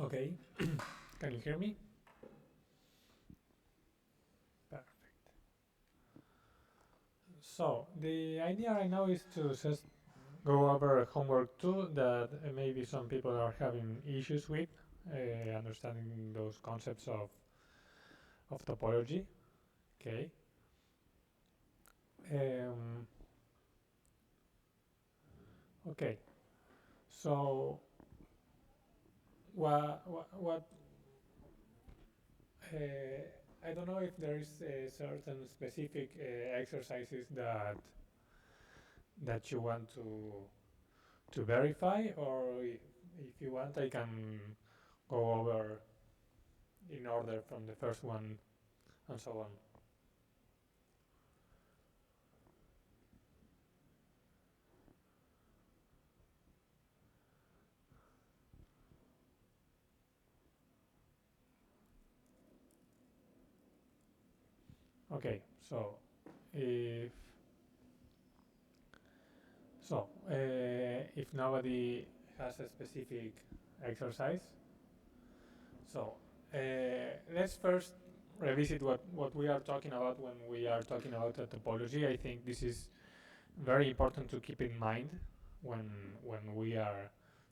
Okay, can you hear me? Perfect. So, the idea right now is to just go over homework 2 that maybe some people are having issues with, understanding those concepts of topology. Okay. Um, okay, so what I don't know if there is certain specific exercises that you want to verify, or if you want, I can go over in order from the first one and so on. Okay, so if if nobody has a specific exercise, so let's first revisit what we are talking about when we are talking about a topology. I think this is very important to keep in mind when we are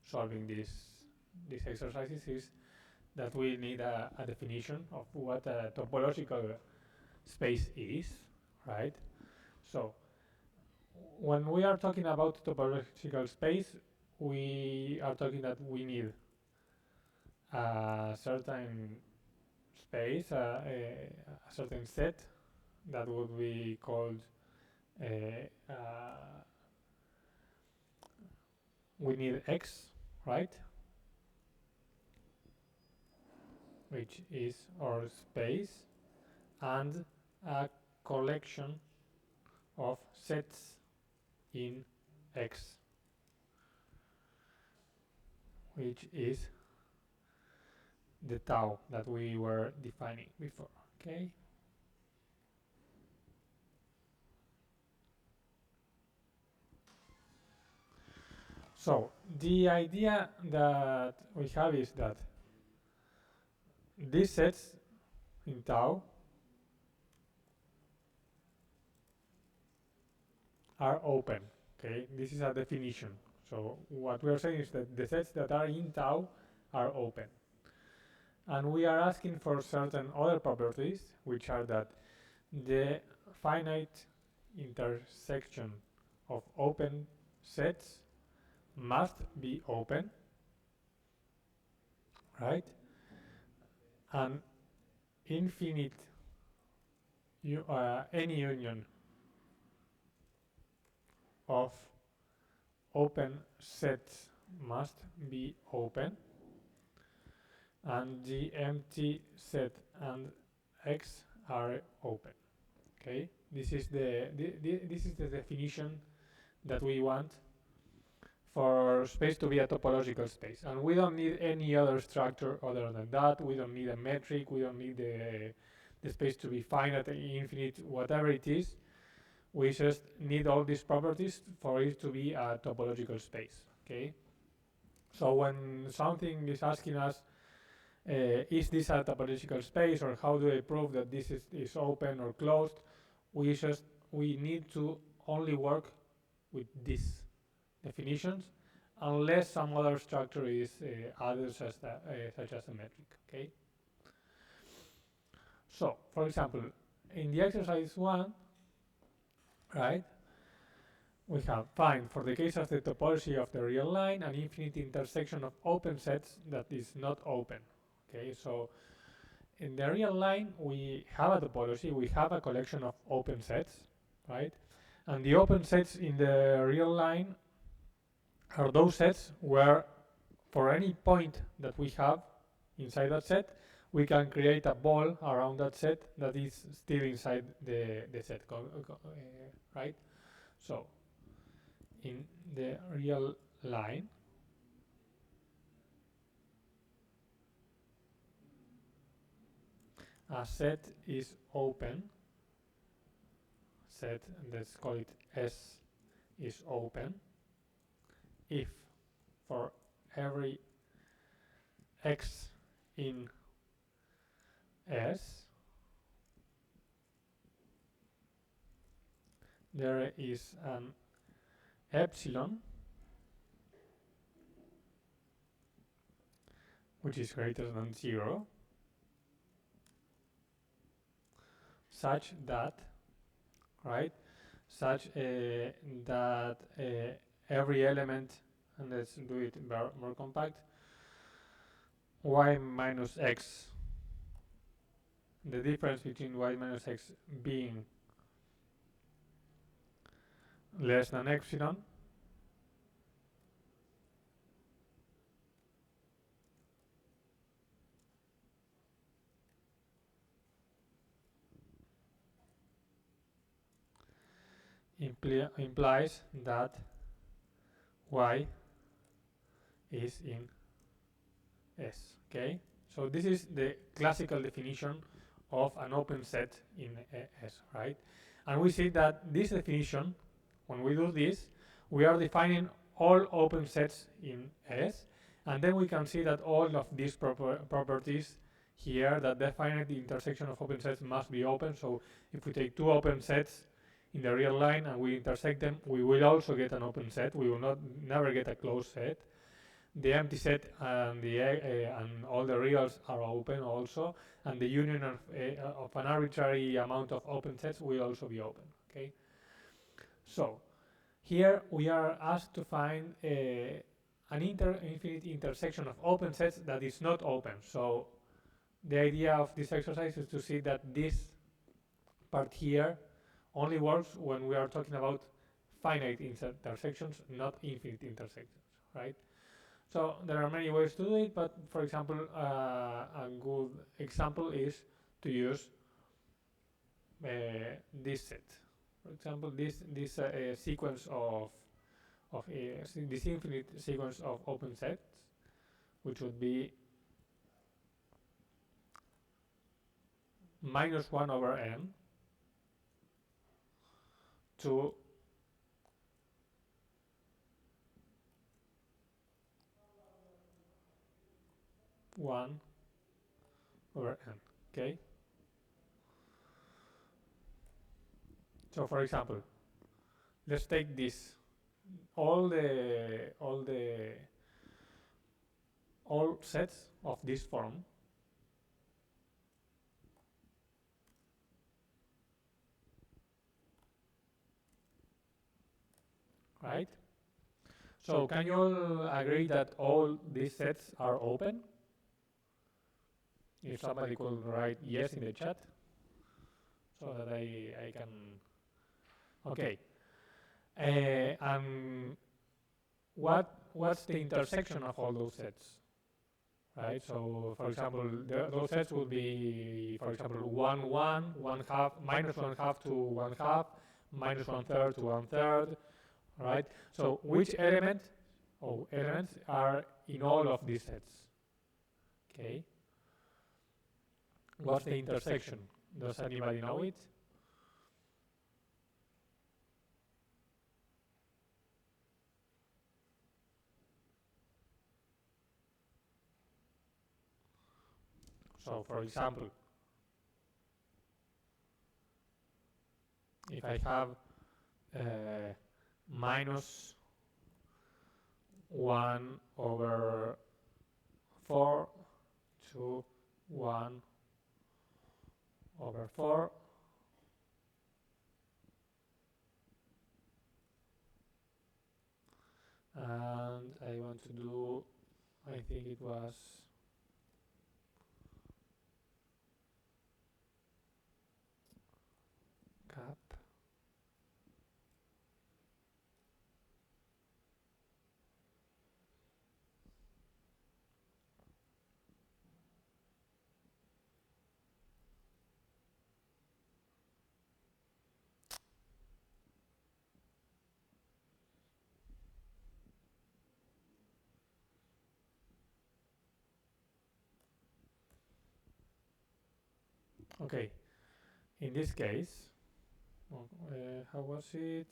solving these exercises, is that we need a definition of what a topological space is, right? So when we are talking about topological space, we are talking that we need a certain space, a certain set that would be called uh, we need X, right? Which is our space, and a collection of sets in X, which is the tau that we were defining before. Okay. So the idea that we have is that these sets in tau are open. Okay, this is a definition. So what we are saying is that the sets that are in tau are open. And we are asking for certain other properties, which are that the finite intersection of open sets must be open, right? And infinite any union of open sets must be open, and the empty set and X are open. Okay, this is the definition that we want for space to be a topological space, and we don't need any other structure other than that. We don't need a metric. We don't need the space to be finite, infinite, whatever it is. We just need all these properties for it to be a topological space. Okay. So when something is asking us, is this a topological space, or how do I prove that this is open or closed, we need to only work with these definitions, unless some other structure is added, such as a metric. Okay. So, for example, in the exercise 1, right, we have find, for the case of the topology of the real line, an infinite intersection of open sets that is not open. Okay, so in the real line, we have a topology, we have a collection of open sets, right? And the open sets in the real line are those sets where, for any point that we have inside that set, we can create a ball around that set that is still inside the set, right? So, in the real line, a set is open, set, let's call it S, is open if for every x in S, there is an epsilon which is greater than 0, such that, right, such that every element, and let's do it more compact, y minus x, the difference between y minus x being less than epsilon implies that y is in S. Okay, so this is the classical definition of an open set in S, right? And we see that this definition, when we do this, we are defining all open sets in S, and then we can see that all of these properties here that define the intersection of open sets must be open. So if we take two open sets in the real line and we intersect them, we will also get an open set. We will never get a closed set. The empty set and and all the reals are open also, and the union of an arbitrary amount of open sets will also be open. Okay. So here we are asked to find an infinite intersection of open sets that is not open. So the idea of this exercise is to see that this part here only works when we are talking about finite intersections, not infinite intersections, right? So there are many ways to do it, but for example, a good example is to use this set. For example, this sequence of this infinite sequence of open sets, which would be minus 1 over n to one over n. Okay. So for example, let's take this. All sets of this form right? So can you all agree that all these sets are open? If somebody could write yes in the chat, so that I can. Okay. What's the intersection of all those sets? Right. So for example, those sets will be, for example, 1, 1, 1 half, minus 1 half to 1 half, minus 1/3 to 1/3. Right. So which elements are in all of these sets? Okay. What's the intersection? Does anybody know it? So for example, if I have minus 1 over 4 to 1 over 4, and I want to do, I think it was cap. Okay, in this case, how was it?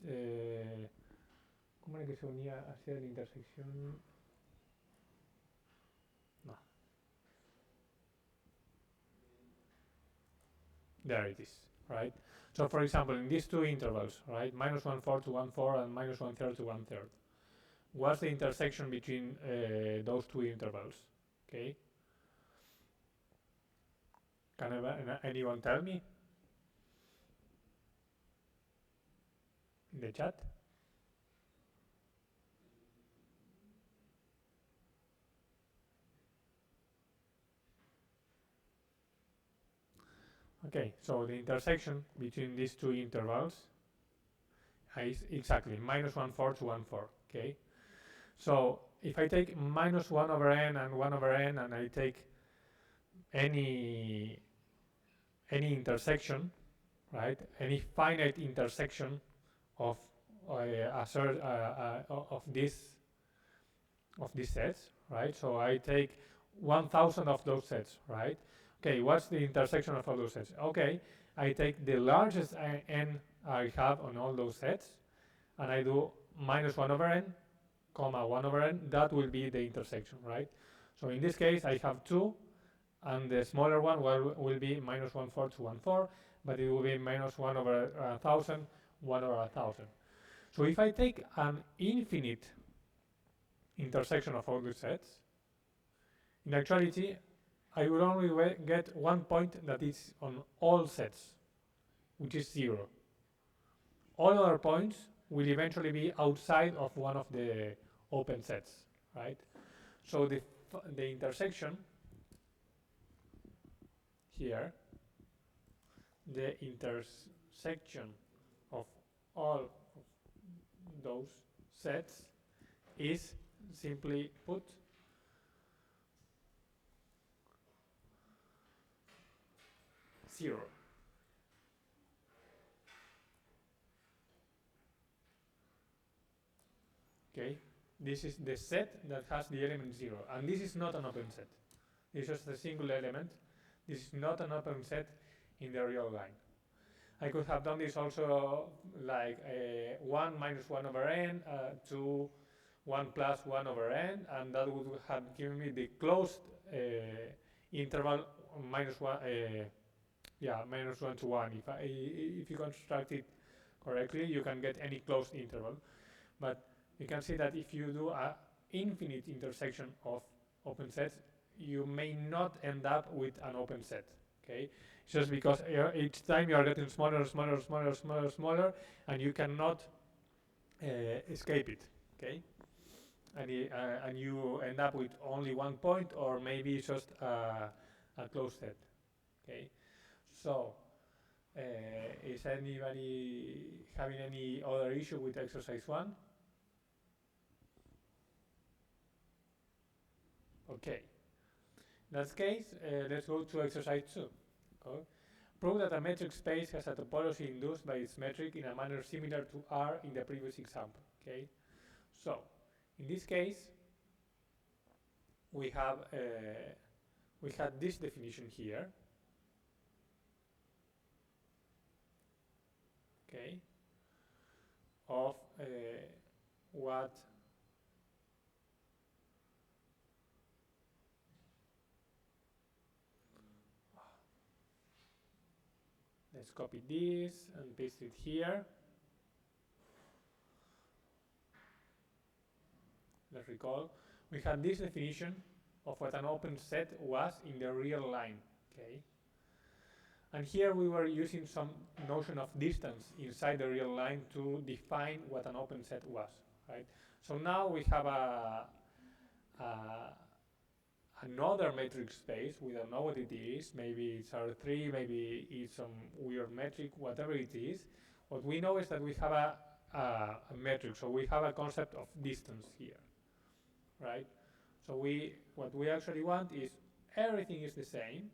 ¿Cómo era que se unía hacia la intersección? No. there it is, right? So for example, in these two intervals, right, minus 1/4 to 1/4 and minus 1/3 to 1/3, what's the intersection between those two intervals? Okay. Can anyone tell me in the chat? Okay, so the intersection between these two intervals is exactly minus 1/4 to 1/4. Okay, so if I take minus 1 over n and 1 over n, and I take any intersection, right? Any finite intersection of of these sets, right? So I take 1,000 of those sets, right? Okay, what's the intersection of all those sets? Okay, I take the largest n I have on all those sets, and I do minus 1 over n, comma 1 over n. That will be the intersection, right? So in this case, I have 2, and the smaller one will be minus 1/4 to 1/4, but it will be minus 1 over 1,000, 1 over 1,000. So if I take an infinite intersection of all these sets, in actuality, I will only get one point that is on all sets, which is 0. All other points will eventually be outside of one of the open sets, right? So the intersection here, the intersection of all of those sets is simply put zero. Okay, this is the set that has the element 0, and this is not an open set. This is just a single element. This is not an open set in the real line. I could have done this also like 1 minus 1 over n to 1 plus 1 over n, and that would have given me the closed interval minus 1, minus 1 to 1. If you construct it correctly, you can get any closed interval. But you can see that if you do an infinite intersection of open sets, you may not end up with an open set. Okay, just because each time you are getting smaller, smaller, smaller, smaller, smaller, and you cannot escape it. Okay, and you end up with only one point, or maybe just a closed set. Okay, so is anybody having any other issue with exercise 1? Okay. In that case, let's go to exercise 2. Okay. Prove that a metric space has a topology induced by its metric in a manner similar to R in the previous example. Okay. So, in this case, we had this definition here. Okay. Of what let's copy this and paste it here. Let's recall, we had this definition of what an open set was in the real line. Okay, and here we were using some notion of distance inside the real line to define what an open set was, right? So now we have another metric space. We don't know what it is. Maybe it's R3, maybe it's some weird metric, whatever it is. What we know is that we have a metric, so we have a concept of distance here, right? So what we actually want is everything is the same,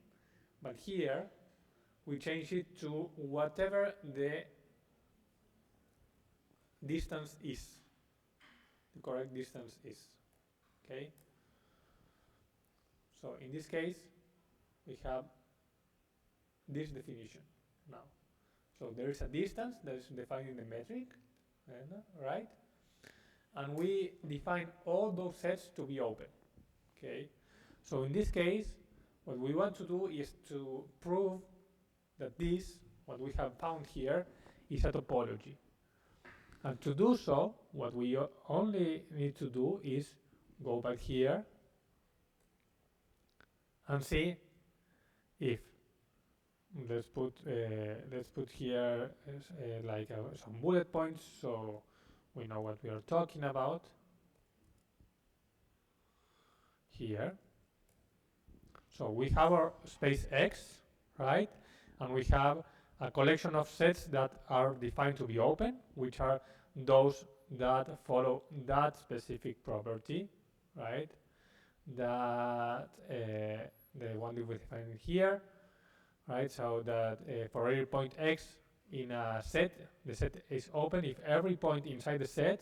but here we change it to whatever the distance is, the correct distance is, okay? So in this case, we have this definition now. So there is a distance that is defined in the metric, right? And we define all those sets to be open, okay? So in this case, what we want to do is to prove that this, what we have found here, is a topology. And to do so, what we only need to do is go back here and see if let's put here like some bullet points so we know what we are talking about here. So we have our space X, right? And we have a collection of sets that are defined to be open, which are those that follow that specific property, right? That the one that we defined here, right? So that for every point X in a set, the set is open if every point inside the set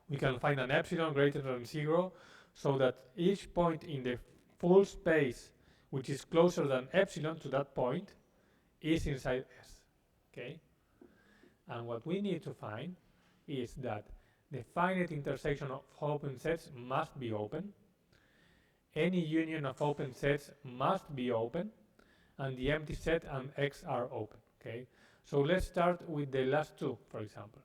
we can find an epsilon greater than 0, so that each point in the full space which is closer than epsilon to that point is inside S, okay? And what we need to find is that the finite intersection of open sets must be open, any union of open sets must be open, and the empty set and X are open, okay? So let's start with the last two, for example,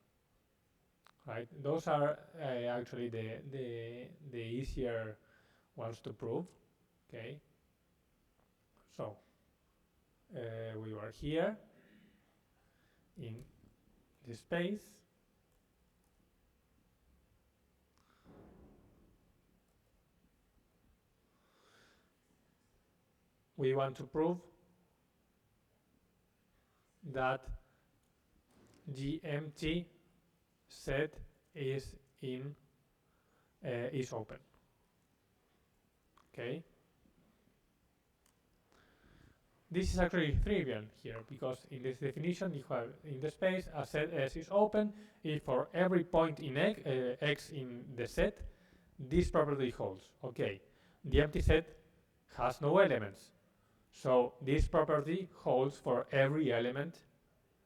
right? Those are actually the easier ones to prove, okay? So we were here in the space. We want to prove that the empty set is open, okay? This is actually trivial here because in this definition you have in the space a set S is open if for every point in X in the set this property holds. Okay, the empty set has no elements, so this property holds for every element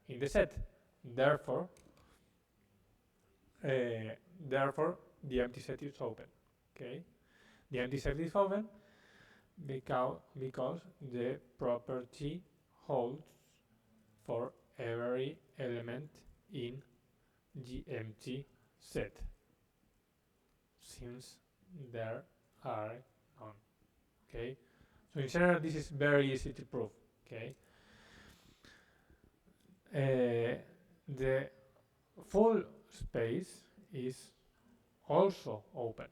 in the set. Therefore, the empty set is open. Okay, the empty set is open because the property holds for every element in the empty set, since there are none. Okay, so in general this is very easy to prove. Okay, the full space is also open.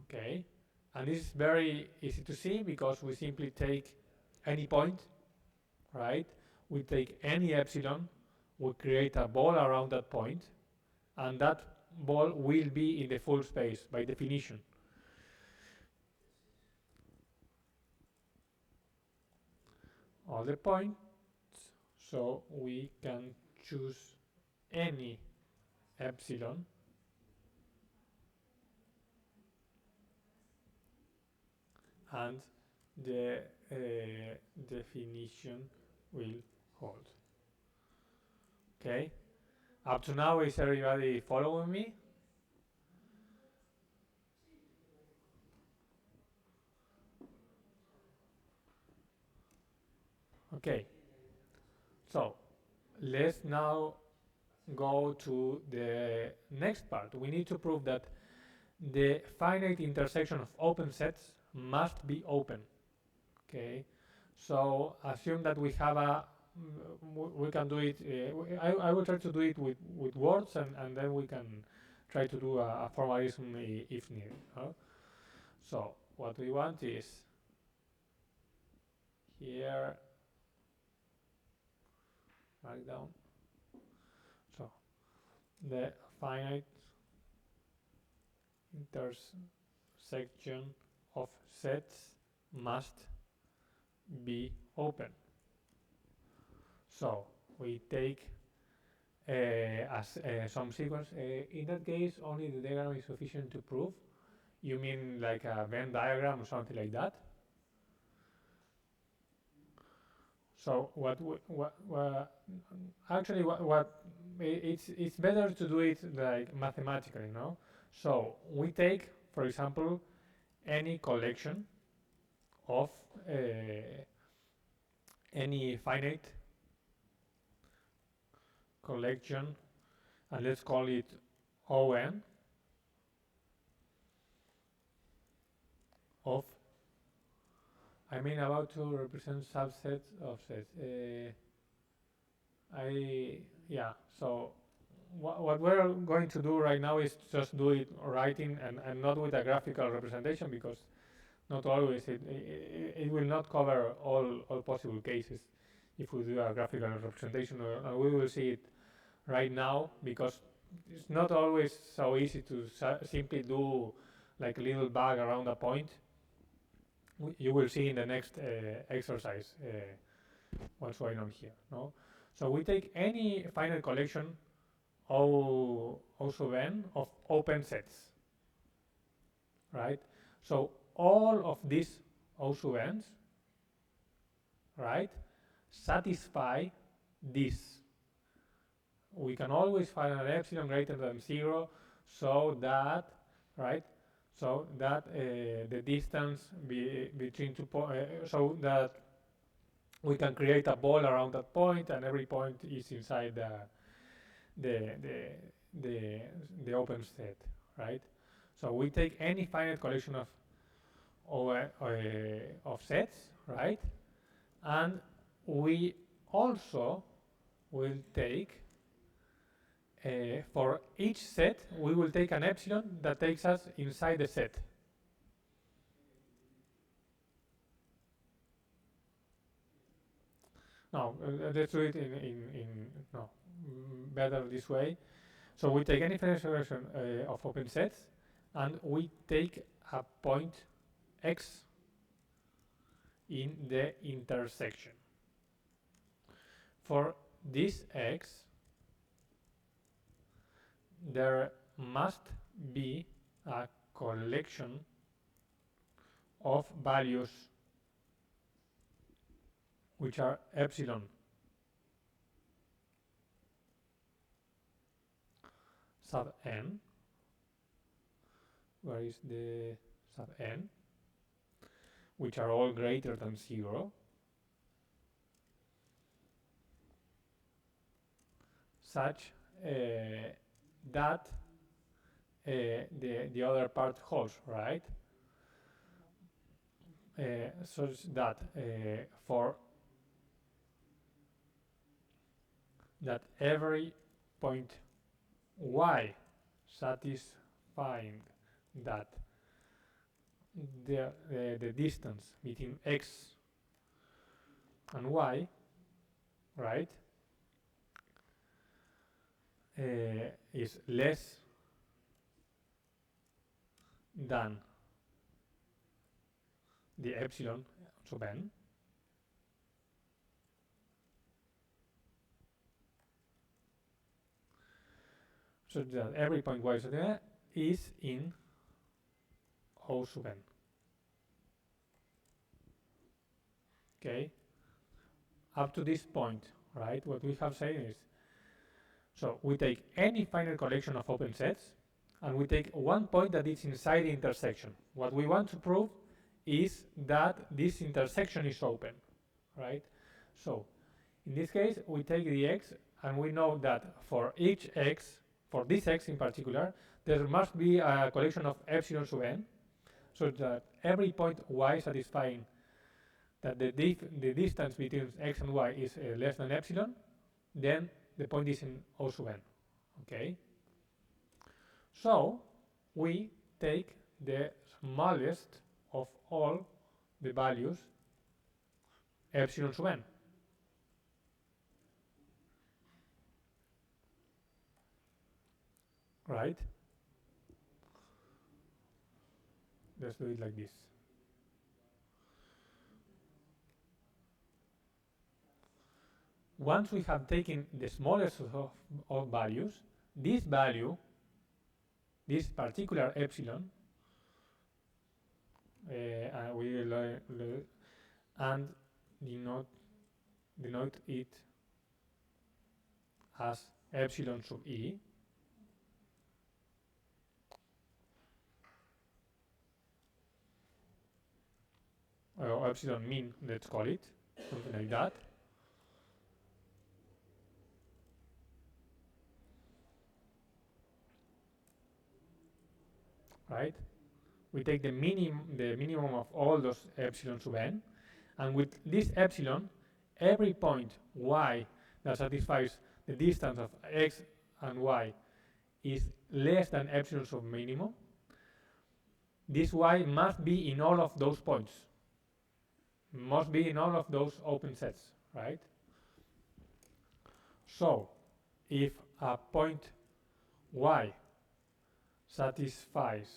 Okay, and this is very easy to see because we simply take any point, right? We take any epsilon, we create a ball around that point, and that ball will be in the full space by definition. All the points, so we can choose any epsilon and the definition will hold. Okay, up to now is everybody following me? Okay, so let's now go to the next part. We need to prove that the finite intersection of open sets must be open. Okay, so assume that we have a we can do it. I will try to do it with words, and then we can try to do a formalism if needed. So what we want is here, write down. So the finite intersection of sets must be open. So we take as some sequence. In that case, only the diagram is sufficient to prove. You mean like a Venn diagram or something like that? So it's better to do it like mathematically, no? So we take, for example, any collection of any finite collection, and let's call it On of, I mean about to represent subsets of sets. Yeah, so what we're going to do right now is just do it writing and not with a graphical representation, because not always it will not cover all possible cases if we do a graphical representation, and we will see it right now, because it's not always so easy to simply do like a little bug around a point. You will see in the next exercise what's going on here. No, so we take any finite collection O sub n of open sets, right? So all of these O sub n's, right, satisfy this. We can always find an epsilon greater than 0, so that, right, so that the distance between two points, so that we can create a ball around that point, and every point is inside the open set, right? So we take any finite collection of sets, right, and we also will take for each set we will take an epsilon that takes us inside the set. No, let's do it better this way. So we take any finite solution of open sets, and we take a point x in the intersection. For this x, there must be a collection of values which are epsilon sub n. Where is the sub n? Which are all greater than 0, such that the other part holds, right? Such that for that every point y satisfying that the distance between x and y, right, is less than the epsilon sub n, so that every point y sub n is in O sub n. Okay, up to this point, right, what we have said is, so we take any finite collection of open sets, and we take one point that is inside the intersection. What we want to prove is that this intersection is open, right? So in this case, we take the x, and we know that for each x, for this x in particular, there must be a collection of epsilon sub n, so that every point y satisfying that the distance between x and y is less than epsilon, then the point is in O sub n. Okay? So we take the smallest of all the values, epsilon sub n. Right? Let's do it like this. Once we have taken the smallest of all values, this value, this particular epsilon, and we and denote it as epsilon sub e, or epsilon min, let's call it, something like that. Right? We take the minimum of all those epsilon sub n, and with this epsilon, every point y that satisfies the distance of x and y is less than epsilon sub minimum. This y must be in all of those points, must be in all of those open sets, right? So, if a point y satisfies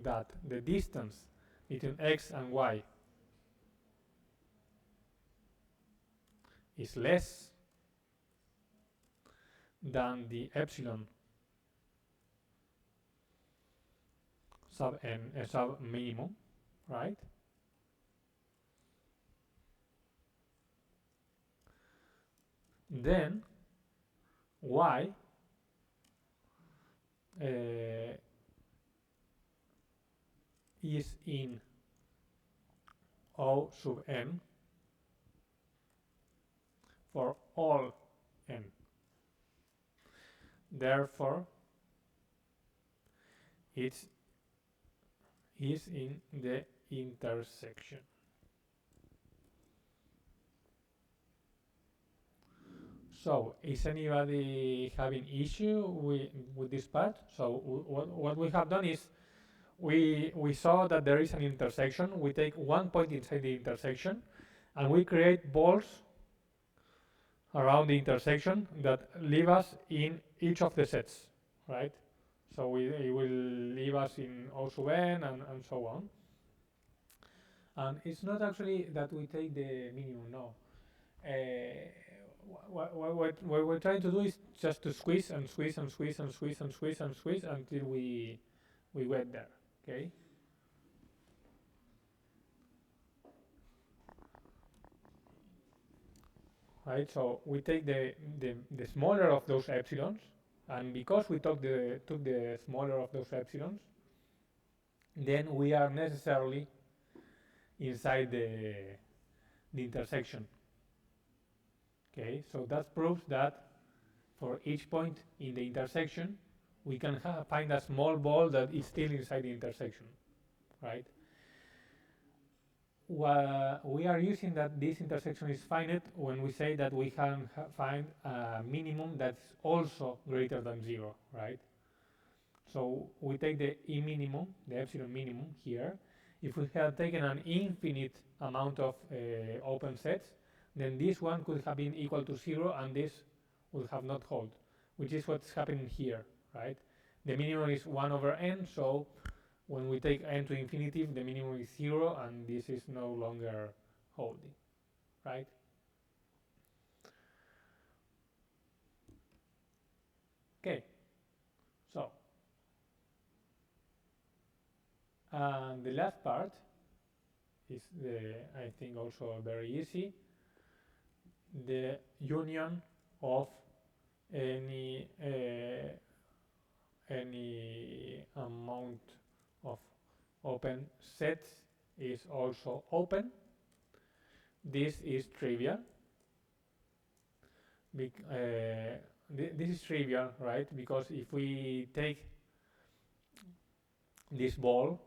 that the distance between x and y is less than the epsilon sub n sub minimum, right? Then y is in O sub n for all n. Therefore, it is in the intersection. So, is anybody having issue with this part? So, what we have done is we saw that there is an intersection. We take one point inside the intersection and we create balls around the intersection that leave us in each of the sets, right? So it will leave us in O sub n and so on. And it's not actually that we take the minimum, no. What we're trying to do is just to squeeze and squeeze and squeeze and squeeze and squeeze and squeeze until we get there, okay? Right, so we take the smaller of those epsilons, and because we took the smaller of those epsilons, then we are necessarily inside the intersection. Okay, so that proves that for each point in the intersection, we can find a small ball that is still inside the intersection, right? We are using that this intersection is finite when we say that we can find a minimum that's also greater than 0, right? So we take the E minimum, the epsilon minimum here. If we had taken an infinite amount of open sets, then this one could have been equal to 0 and this would have not held, which is what's happening here, right? The minimum is 1 over n, so when we take n to infinity, the minimum is 0 and this is no longer holding, right? Okay, so the last part is I think also very easy. The union of any amount of open sets is also open. This is trivial. This is trivial, right? Because if we take this ball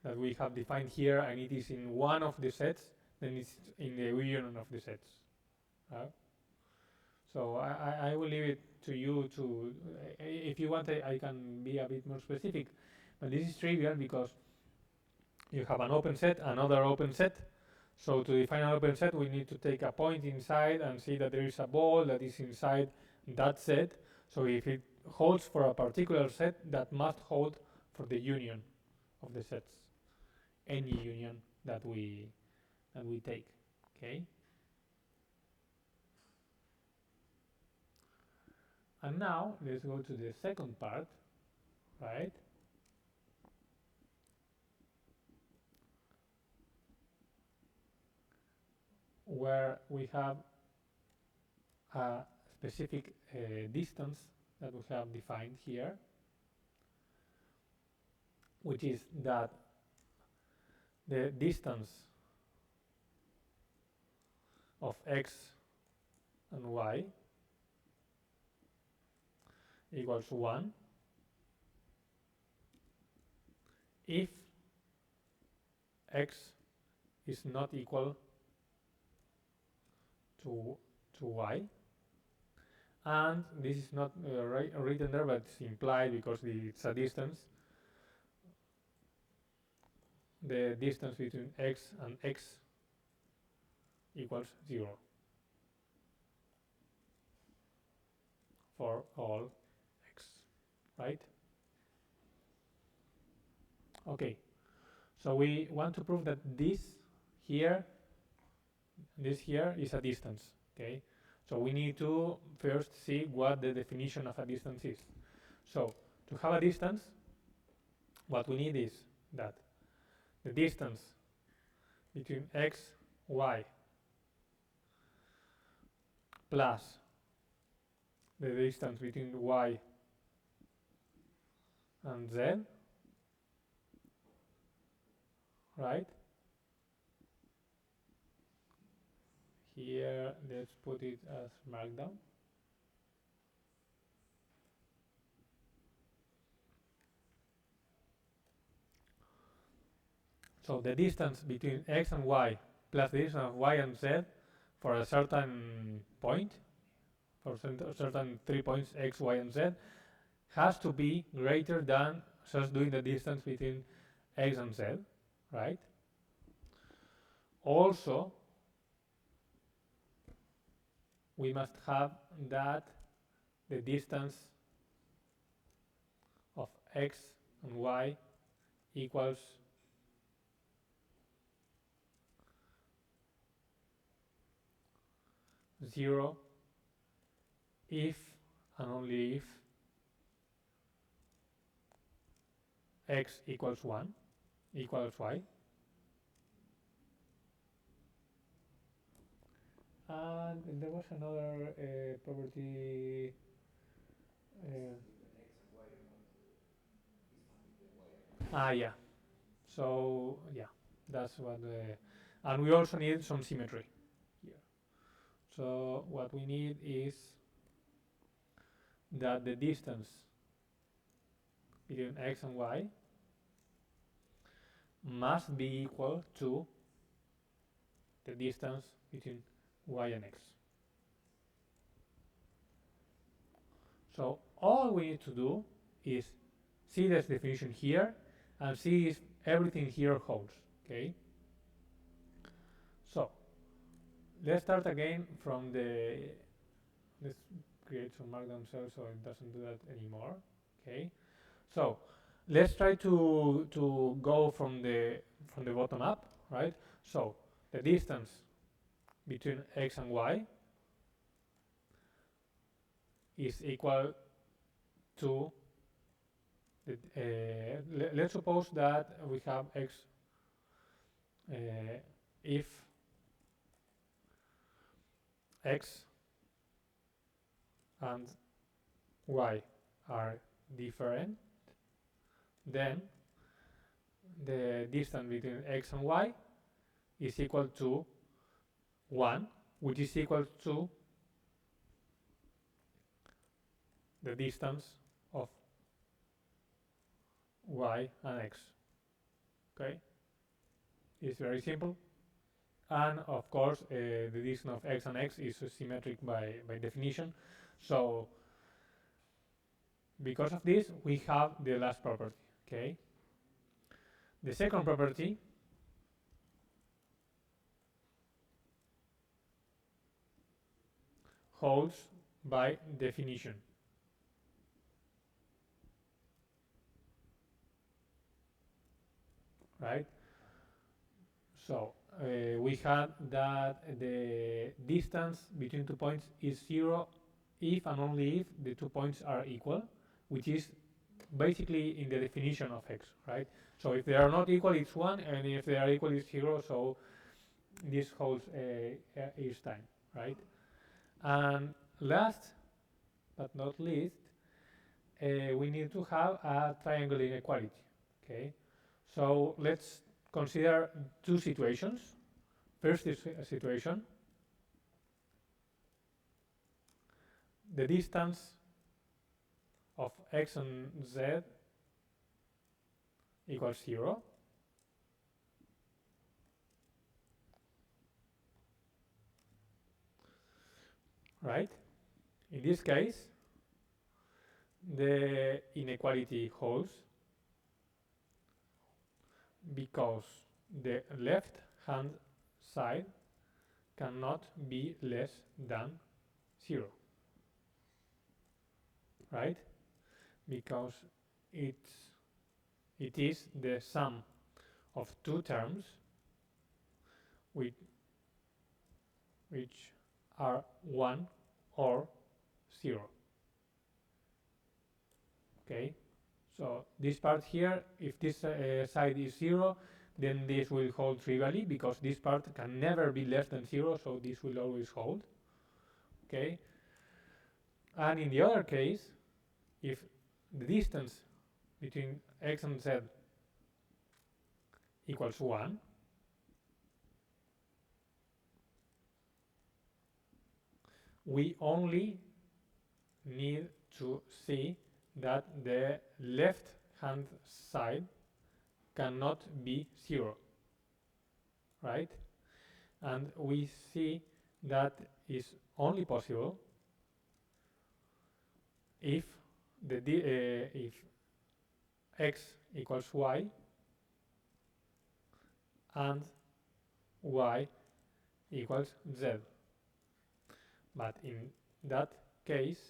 that we have defined here and it is in one of the sets, then it's in the union of the sets. So I will leave it to you to, if you want, I can be a bit more specific. But this is trivial because you have an open set, another open set. So to define an open set, we need to take a point inside and see that there is a ball that is inside that set. So if it holds for a particular set, that must hold for the union of the sets, any union that we take. Okay. And now let's go to the second part, right? Where we have a specific distance that we have defined here, which is that the distance of x and y equals 1 if x is not equal to y, and this is not written there, but it's implied because it's a distance. The distance between x and x equals 0 for all x, right? Okay, so we want to prove that this here is a distance, okay? So we need to first see what the definition of a distance is. So to have a distance, what we need is that the distance between x, y plus the distance between y and z, right? Here, let's put it as markdown. So the distance between x and y plus the distance of y and z for a certain point, for certain 3 points x, y, and z, has to be greater than just doing the distance between x and z, right? Also, we must have that the distance of x and y equals zero if and only if x equals 1 equals y. And there was another property. Yeah. So yeah, that's what. And we also need some symmetry here. So what we need is that the distance between x and y must be equal to the distance between y and x. So all we need to do is see this definition here and see if everything here holds, okay? So let's start again from the, let's create some markdown cell so it doesn't do that anymore, okay? So let's try to go from the bottom up, right? So the distance between x and y is equal to the, let's suppose that we have x if x and y are different, then the distance between x and y is equal to 1, which is equal to the distance of y and x, okay? It's very simple. And of course, the distance of x and x is symmetric by definition. So because of this, we have the last property, okay? The second property holds by definition, right? So we had that the distance between 2 points is 0 if and only if the 2 points are equal, which is basically in the definition of x, right? So if they are not equal, it's 1, and if they are equal, it's 0, so this holds each time, right? And last but not least, we need to have a triangle inequality, okay? So let's consider two situations. First is a situation the distance of x and z equals 0. Right? In this case, the inequality holds because the left hand side cannot be less than 0. Right? Because it is the sum of two terms which are 1 or 0. Okay, so this part here, if this side is 0, then this will hold trivially because this part can never be less than 0, so this will always hold. Okay, and in the other case, if the distance between x and z equals 1, we only need to see that the left hand side cannot be 0, right? And we see that is only possible if if x equals y and y equals z. But in that case,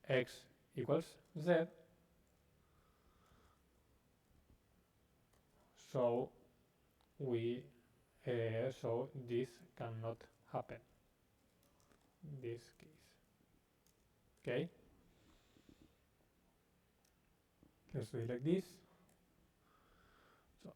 x equals z, so so this cannot happen in this case. Okay, let's do it like this. So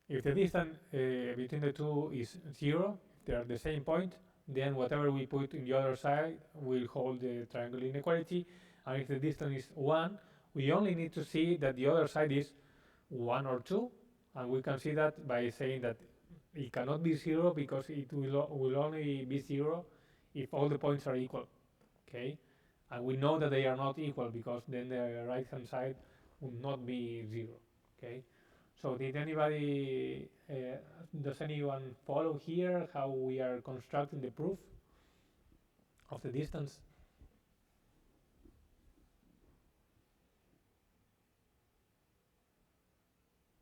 if the distance between the two is 0, if they are the same point, then whatever we put in the other side will hold the triangle inequality. And if the distance is 1, we only need to see that the other side is 1 or 2, and we can see that by saying that it cannot be 0 because it will only be 0 if all the points are equal. Okay, and we know that they are not equal because then the right hand side would not be 0. Okay, so did anybody does anyone follow here how we are constructing the proof of the distance?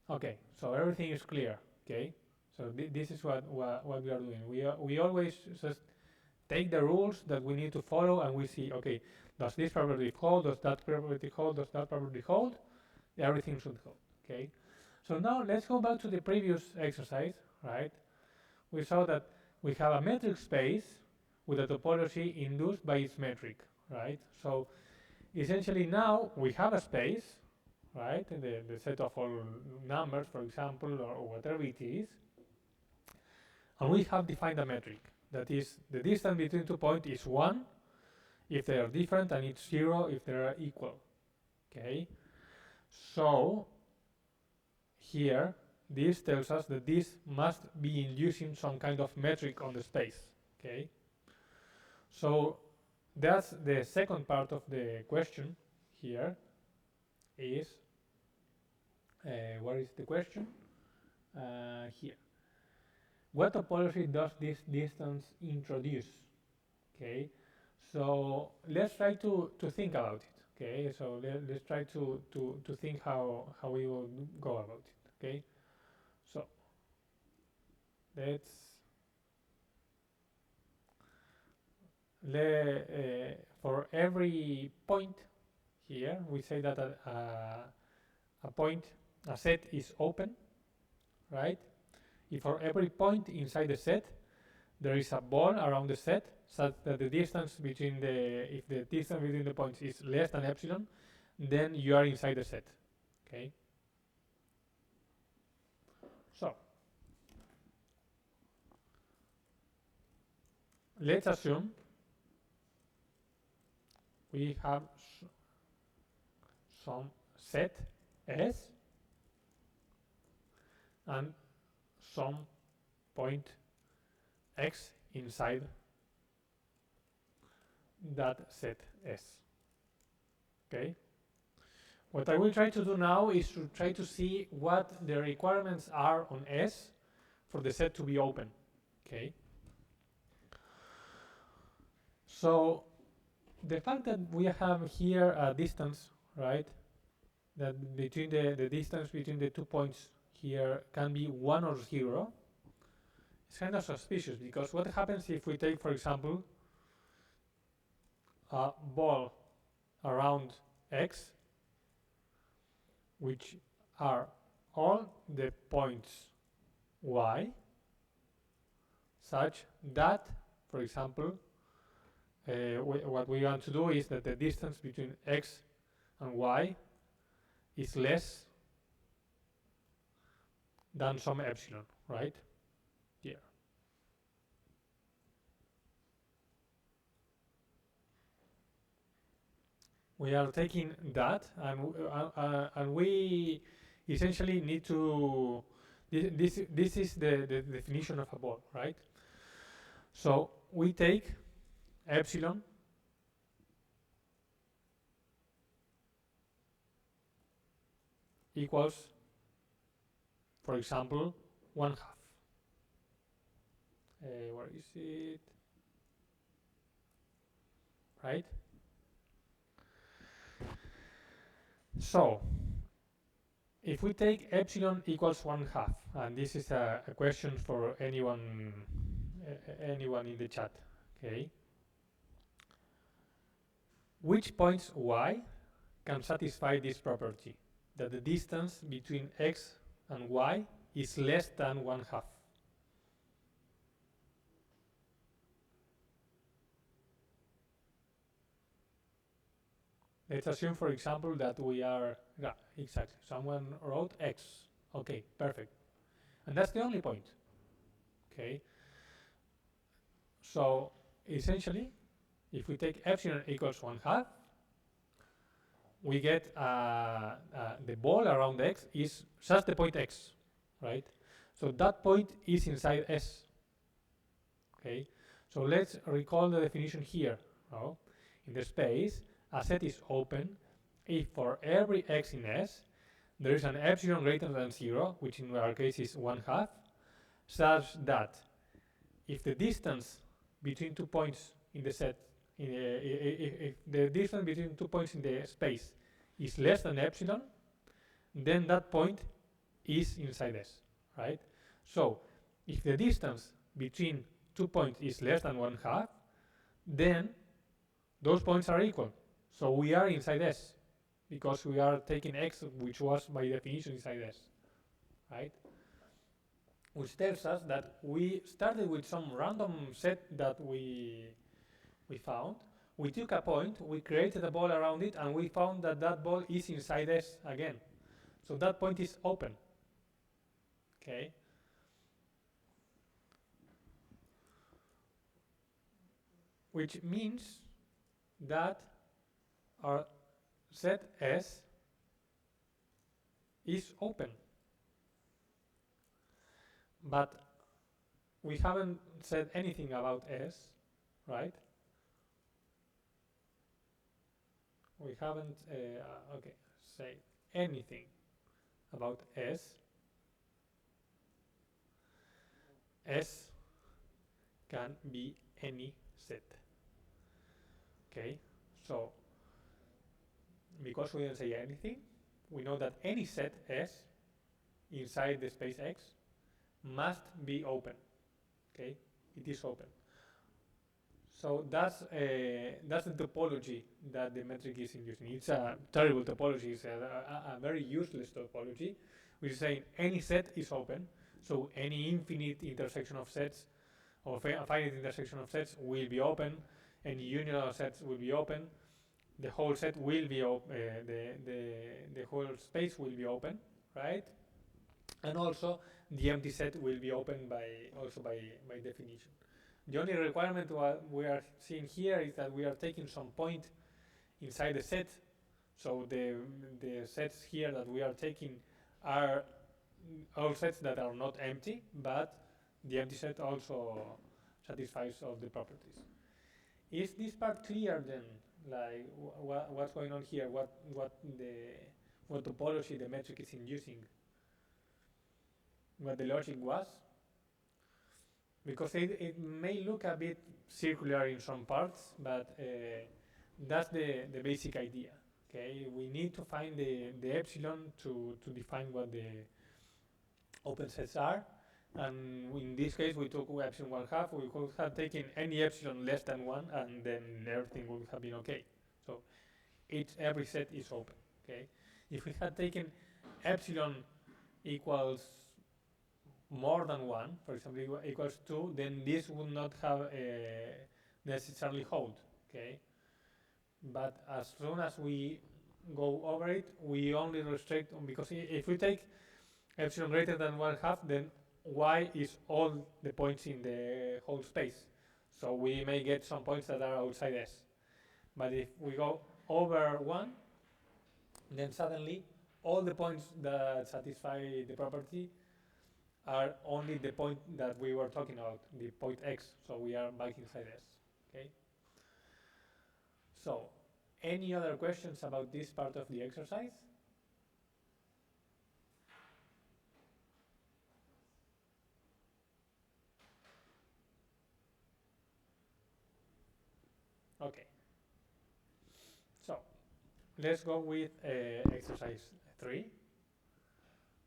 Okay, so everything is clear. Okay, so this is what we are doing. We always just take the rules that we need to follow and we see, okay, does this property hold, does that property hold, does that property hold? Everything should hold. Okay, so now let's go back to the previous exercise, right? We saw that we have a metric space with a topology induced by its metric, right? So essentially now we have a space, right? The set of all numbers, for example, or whatever it is, and we have defined a metric. That is, the distance between 2 points is 1 if they are different, and it's 0 if they are equal. Okay, so here this tells us that this must be inducing some kind of metric on the space. Okay, so that's the second part of the question here. Is where is the question? Here. What topology does this distance introduce? Okay, so let's try to think about it. Okay, so let's try to think how we will go about it. Okay, so let's for every point here we say that a set is open, right? If for every point inside the set there is a ball around the set such that the distance between if the distance between the points is less than epsilon, then you are inside the set. Okay, so let's assume we have some set S and some point x inside that set S. Okay. What I will try to do now is to try to see what the requirements are on S for the set to be open. Okay. So the fact that we have here a distance, right? That between the distance between the 2 points here can be 1 or 0. It's kind of suspicious, because what happens if we take, for example, a ball around X, which are all the points Y, such that, for example, what we want to do is that the distance between X and Y is less than some epsilon, right? Here. We are taking that, and we essentially need to. This is the definition of a ball, right? So we take epsilon equals, for example, 1/2. Where is it? Right? So, if we take epsilon equals 1/2, and this is a question for anyone in the chat, okay? Which points Y can satisfy this property, that the distance between X and Y is less than 1/2? Let's assume, for example, that we are, yeah, exactly, someone wrote X. Okay, perfect. And that's the only point. Okay. So essentially, if we take epsilon equals 1/2, we get the ball around X is just the point X, right? So that point is inside S. Okay. So let's recall the definition here. No? In the space, a set is open if for every X in S there is an epsilon greater than 0, which in our case is 1/2, such that if the distance between 2 points in the set, if the distance between 2 points in the space is less than epsilon, then that point is inside S, right? So if the distance between 2 points is less than 1/2, then those points are equal. So we are inside S, because we are taking X, which was by definition inside S, right? Which tells us that we started with some random set that we found. We took a point, we created a ball around it, and we found that that ball is inside S again. So that point is open. Okay. Which means that our set S is open. But we haven't said anything about S, right? We haven't said anything about S. S can be any set. Okay, so because we didn't say anything, we know that any set S inside the space X must be open. Okay, it is open. So that's the topology that the metric is using. It's a terrible topology. It's a very useless topology, which is saying any set is open. So any infinite intersection of sets, or finite intersection of sets, will be open. Any union of sets will be open. The whole set will be open. The whole space will be open, right? And also the empty set will be open by definition. The only requirement what we are seeing here is that we are taking some point inside the set. So the sets here that we are taking are all sets that are not empty, but the empty set also satisfies all the properties. Is this part clear then? Like what's going on here? What topology the metric is inducing? What the logic was? Because it may look a bit circular in some parts, but that's the basic idea. Okay, we need to find the epsilon to define what the open sets are, and in this case we took epsilon 1/2. We could have taken any epsilon less than 1, and then everything would have been okay. So every set is open. Okay, if we had taken epsilon equals more than 1, for example equals 2, then this would not have necessarily hold. Okay, but as soon as we go over it, we only restrict because if we take epsilon greater than 1/2, then y is all the points in the whole space. So we may get some points that are outside S. But if we go over 1, then suddenly all the points that satisfy the property are only the point that we were talking about, the point X. So we are back inside S. Okay. So, any other questions about this part of the exercise? Okay. So, let's go with exercise 3.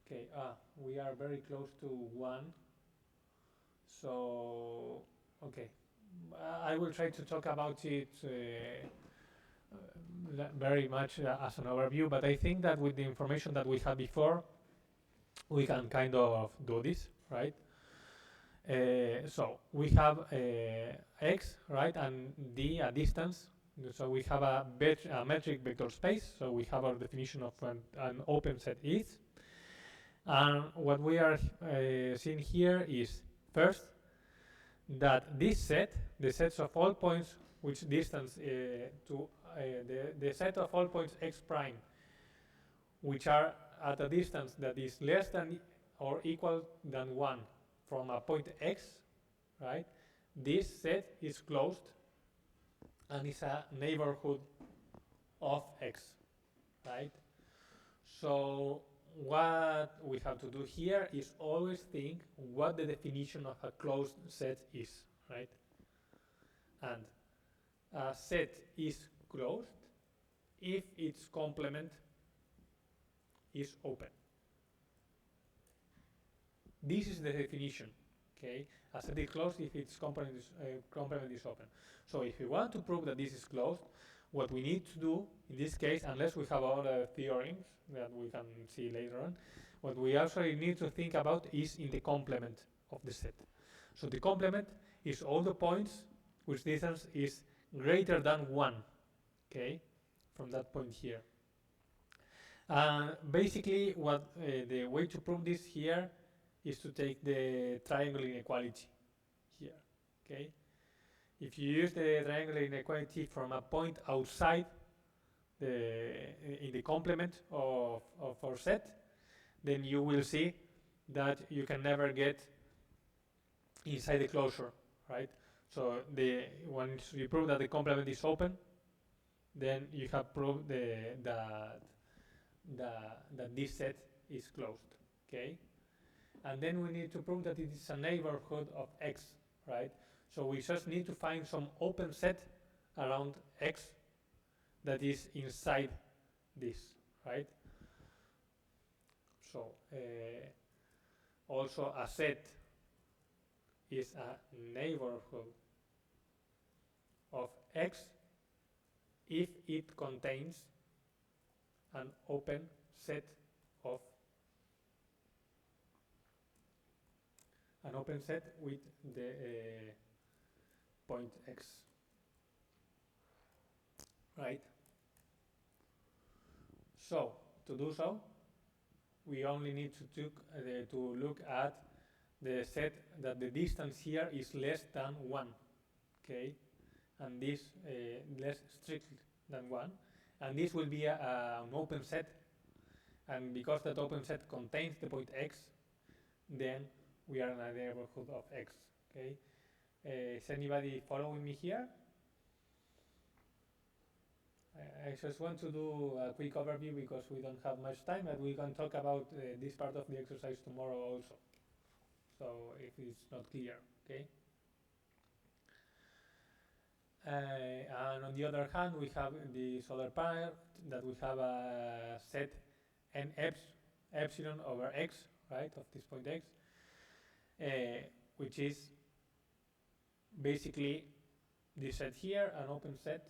Okay, we are very close to 1. So, okay. I will try to talk about it very much as an overview, but I think that with the information that we had before, we can kind of do this, right? So we have x, right, and d, a distance. So we have a metric vector space. So we have our definition of an open set is. And what we are seeing here is, first, that this set, the sets of all points which distance to the set of all points x prime, which are at a distance that is less than or equal than 1 from a point x, right? This set is closed and is a neighborhood of x, right? So what we have to do here is always think what the definition of a closed set is, right? And a set is closed if its complement is open. This is the definition, okay? A set is closed if its complement is open. So if we want to prove that this is closed, what we need to do in this case, unless we have other theorems that we can see later on, what we also need to think about is in the complement of the set. So the complement is all the points whose distance is greater than 1, okay, from that point here. Basically, what the way to prove this here is to take the triangle inequality here, okay? If you use the triangle inequality from a point outside in the complement of our set, then you will see that you can never get inside the closure, right? So once you prove that the complement is open, then you have proved that this set is closed, okay? And then we need to prove that it is a neighborhood of x, right? So we just need to find some open set around x that is inside this, right? So also a set is a neighborhood of x if it contains an open set of with the point x, right? So to do so, we only need to look at the set that the distance here is less than 1, okay, and this less strict than 1, and this will be an open set, and because that open set contains the point x, then we are in a neighborhood of x, okay? Is anybody following me here? I just want to do a quick overview because we don't have much time, but we can talk about this part of the exercise tomorrow also. So if it's not clear, okay? And on the other hand, we have this other part that we have a set n epsilon over x, right, of this point x, which is basically this set here, an open set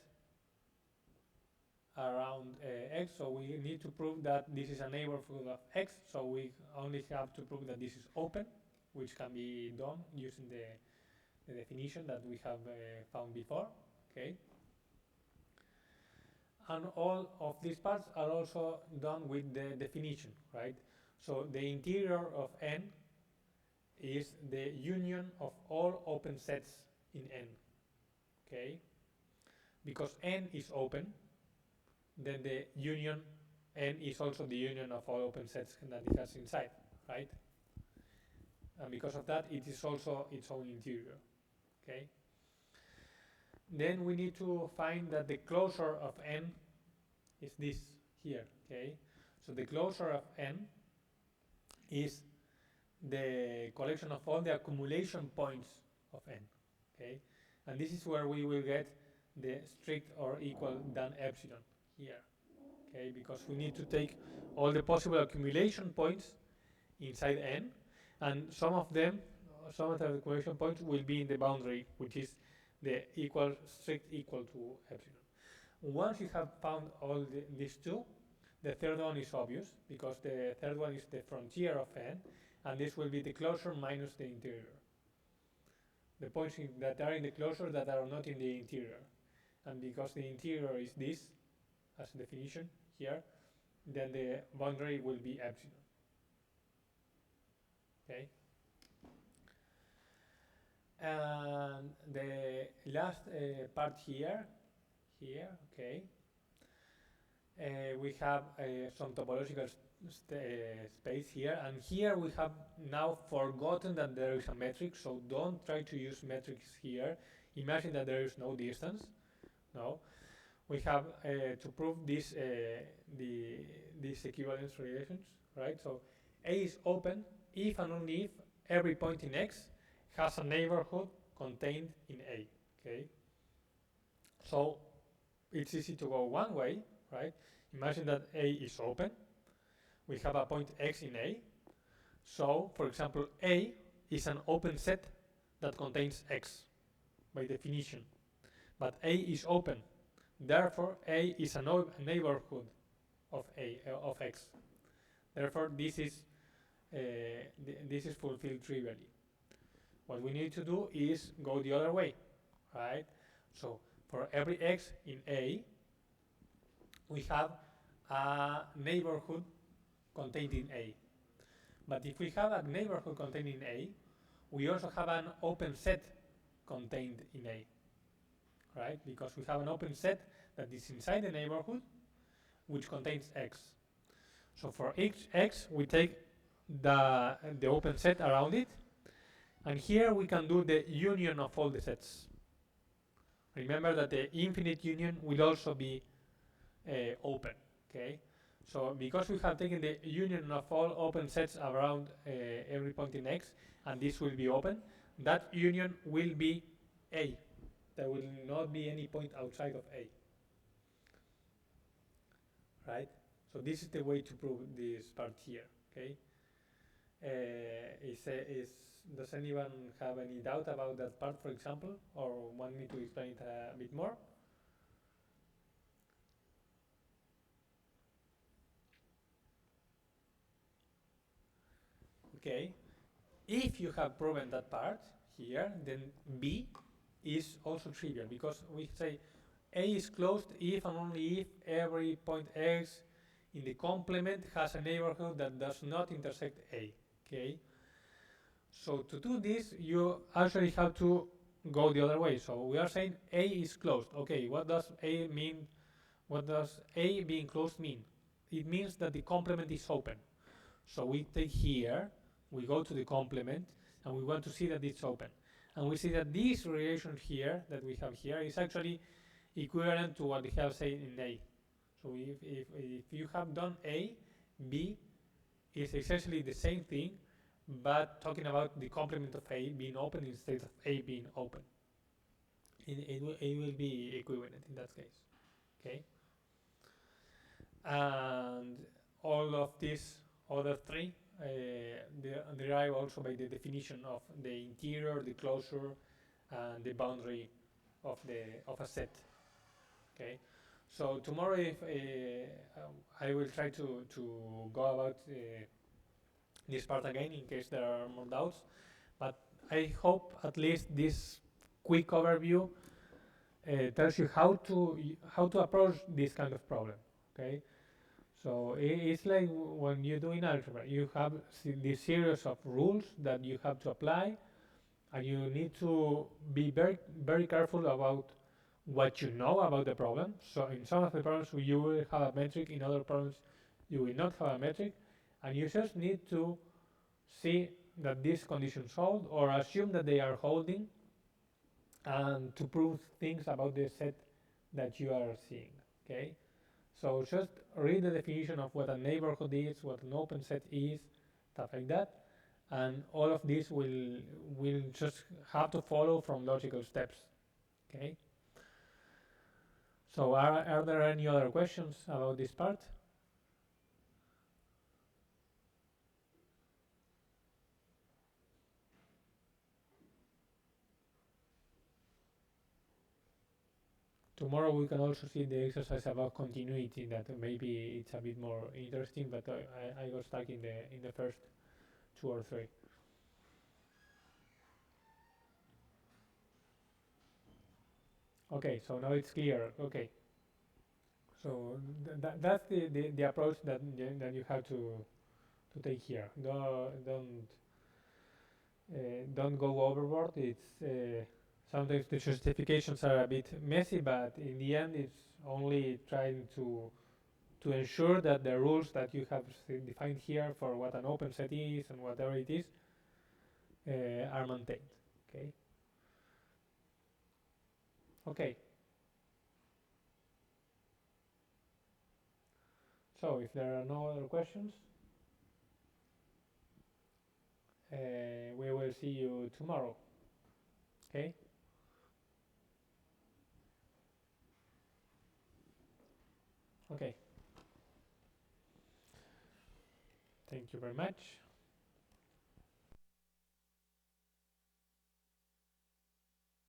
around x. So we need to prove that this is a neighborhood of x. So we only have to prove that this is open, which can be done using the definition that we have found before. Okay. And all of these parts are also done with the definition, right? So the interior of N is the union of all open sets in N, okay? Because N is open, then the union N is also the union of all open sets that it has inside, right? And because of that, it is also its own interior, okay? Then we need to find that the closure of N is this here, okay? So the closure of N is the collection of all the accumulation points of N, okay? And this is where we will get the strict or equal than epsilon here, okay? Because we need to take all the possible accumulation points inside N, and some of the accumulation points will be in the boundary, which is the strict equal to epsilon. Once you have found all these two, the third one is obvious, because the third one is the frontier of N, and this will be the closure minus the interior. The points that are in the closure that are not in the interior. And because the interior is this, as a definition here, then the boundary will be epsilon. Okay? And the last part here, okay, we have some topological space here, and here we have now forgotten that there is a metric, so don't try to use metrics here. Imagine that there is no distance. No, we have to prove this these equivalence relations, right? So A is open if and only if every point in X has a neighborhood contained in A, okay? So it's easy to go one way, right? Imagine that A is open. We have a point X in A. So, for example, A is an open set that contains X, by definition. But A is open. Therefore, A is a neighborhood of of X. Therefore, this is fulfilled trivially. What we need to do is go the other way, right? So for every X in A, we have a neighborhood contained in A. But if we have a neighborhood contained in A, we also have an open set contained in A, right? Because we have an open set that is inside the neighborhood, which contains X. So for each X, we take the open set around it, and here we can do the union of all the sets. Remember that the infinite union will also be open, okay? So because we have taken the union of all open sets around every point in X, and this will be open, that union will be A. There will not be any point outside of A, right? So this is the way to prove this part here, okay? Does anyone have any doubt about that part, for example, or want me to explain it a bit more? Okay, if you have proven that part here, then B is also trivial, because we say A is closed if and only if every point X in the complement has a neighborhood that does not intersect A, okay? So to do this, you actually have to go the other way. So we are saying A is closed. Okay, what does A mean? What does A being closed mean? It means that the complement is open. So we take here, we go to the complement, and we want to see that it's open. And we see that this relation here, that we have here, is actually equivalent to what we have said in A. So if you have done A, B is essentially the same thing, but talking about the complement of A being open instead of A being open. It will be equivalent in that case. Okay. And all of these other three derive also by the definition of the interior, the closure, and the boundary of a set. Okay. So tomorrow, if I will try to go about this part again in case there are more doubts, but I hope at least this quick overview tells you how to approach this kind of problem. Okay. So it's like when you do in algebra, you have this series of rules that you have to apply, and you need to be very careful about what you know about the problem. So in some of the problems you will have a metric, in other problems you will not have a metric, and you just need to see that these conditions hold or assume that they are holding, and to prove things about the set that you are seeing. Okay. So just read the definition of what a neighborhood is, what an open set is, stuff like that, and all of this will just have to follow from logical steps. Okay. So are there any other questions about this part? Tomorrow we can also see the exercise about continuity, that maybe it's a bit more interesting, but I got stuck in the first two or three. Okay, so now it's clear. Okay, so that's the approach that you have to take here. Don't go overboard. It's sometimes the justifications are a bit messy, but in the end, it's only trying to ensure that the rules that you have defined here for what an open set is and whatever it is are maintained. Okay. Okay. So if there are no other questions, we will see you tomorrow. Okay. Okay. Thank you very much.